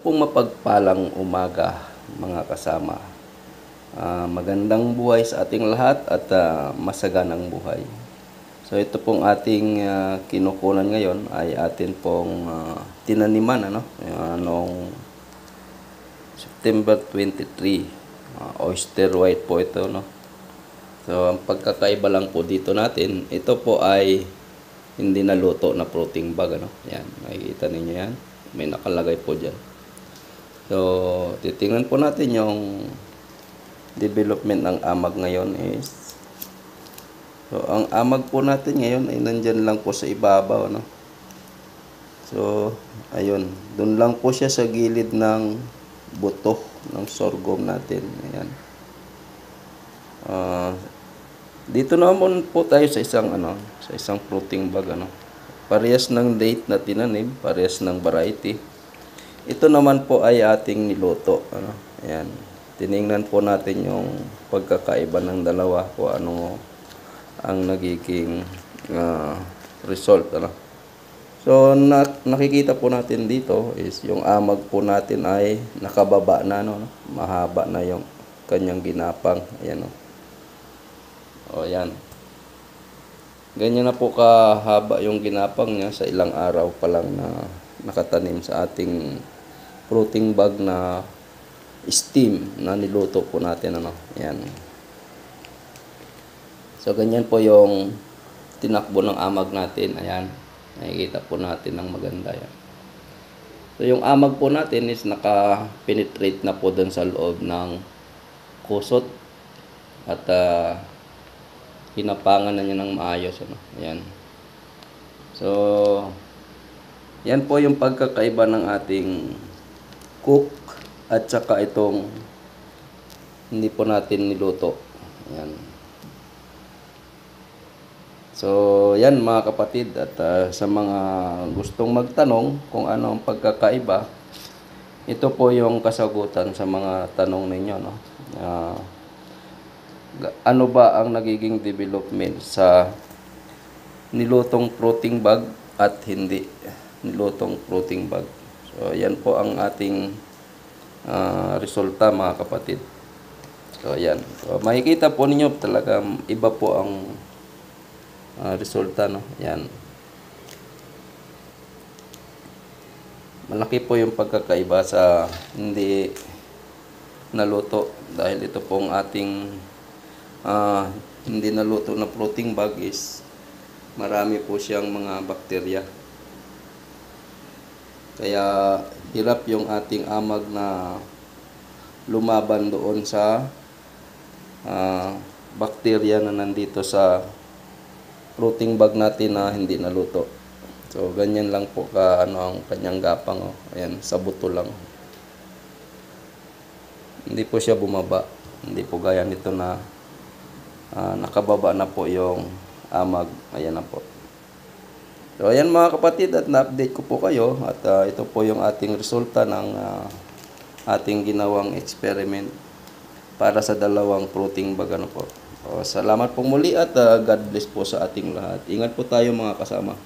pong mapagpalang umaga mga kasama. Magandang buhay sa ating lahat at masaganang buhay. So ito pong ating kinukunan ngayon ay atin pong tinaniman noong September 23. Oyster white po ito, no. So ang pagkakaiba lang po dito natin, ito po ay hindi naluto na fruiting bag, ano. Yan, makikita ninyo yan. May nakalagay po diyan. So titingnan po natin yung development ng amag ngayon is, so ang amag po natin ngayon ay nandyan lang po sa ibabaw, no. So ayun, doon lang po siya sa gilid ng buto ng sorghum natin. Ayan. Dito naman po tayo sa isang fruiting bag, ano. Parehas ng date na tinanim, parehas ng variety. Ito naman po ay ating niluto, ano. Ayan. Tiningnan po natin yung pagkakaiba ng dalawa, kung ano ang nagiging result, ano. So nakikita po natin dito is yung amag po natin ay nakababa na, no. Mahaba na yung kanyang ginapang. Ayan, no. O yan. Ganyan na po kahaba yung ginapang niya sa ilang araw pa lang na nakatanim sa ating fruiting bag na steam na niluto po natin, ano. Yan. So ganyan po yung tinakbo ng amag natin. Ayan. Nakikita po natin ng maganda yan. So yung amag po natin is naka-penetrate na po dun sa loob ng kusot at hinapangan na niya ng maayos, ano. Ayan. So yan po yung pagkakaiba ng ating cook at saka itong hindi po natin niluto. Ayan. So yan mga kapatid, at sa mga gustong magtanong kung ano ang pagkakaiba, ito po yung kasagutan sa mga tanong ninyo, no. Ano ba ang nagiging development sa nilutong fruiting bag at hindi nilutong fruiting bag. So yan po ang ating resulta mga kapatid. So yan. So makikita po ninyo talagang iba po ang resulta, no. Yan. Malaki po yung pagkakaiba sa hindi naluto, dahil ito pong ating hindi naluto na fruiting bag is marami po siyang mga bakterya. Kaya hirap yung ating amag na lumaban doon sa bakterya na nandito sa fruiting bag natin na hindi naluto. So ganyan lang po ang kanyang gapang, oh. Ayan, sa buto lang. Hindi po siya bumaba. Hindi po gaya nito na nakababa na po yung amag. Ayan na po. So ayan mga kapatid, at na-update ko po kayo, at ito po yung ating resulta ng ating ginawang experiment para sa dalawang fruiting bag, ano po. Salamat po muli, at God bless po sa ating lahat. Ingat po tayo mga kasama.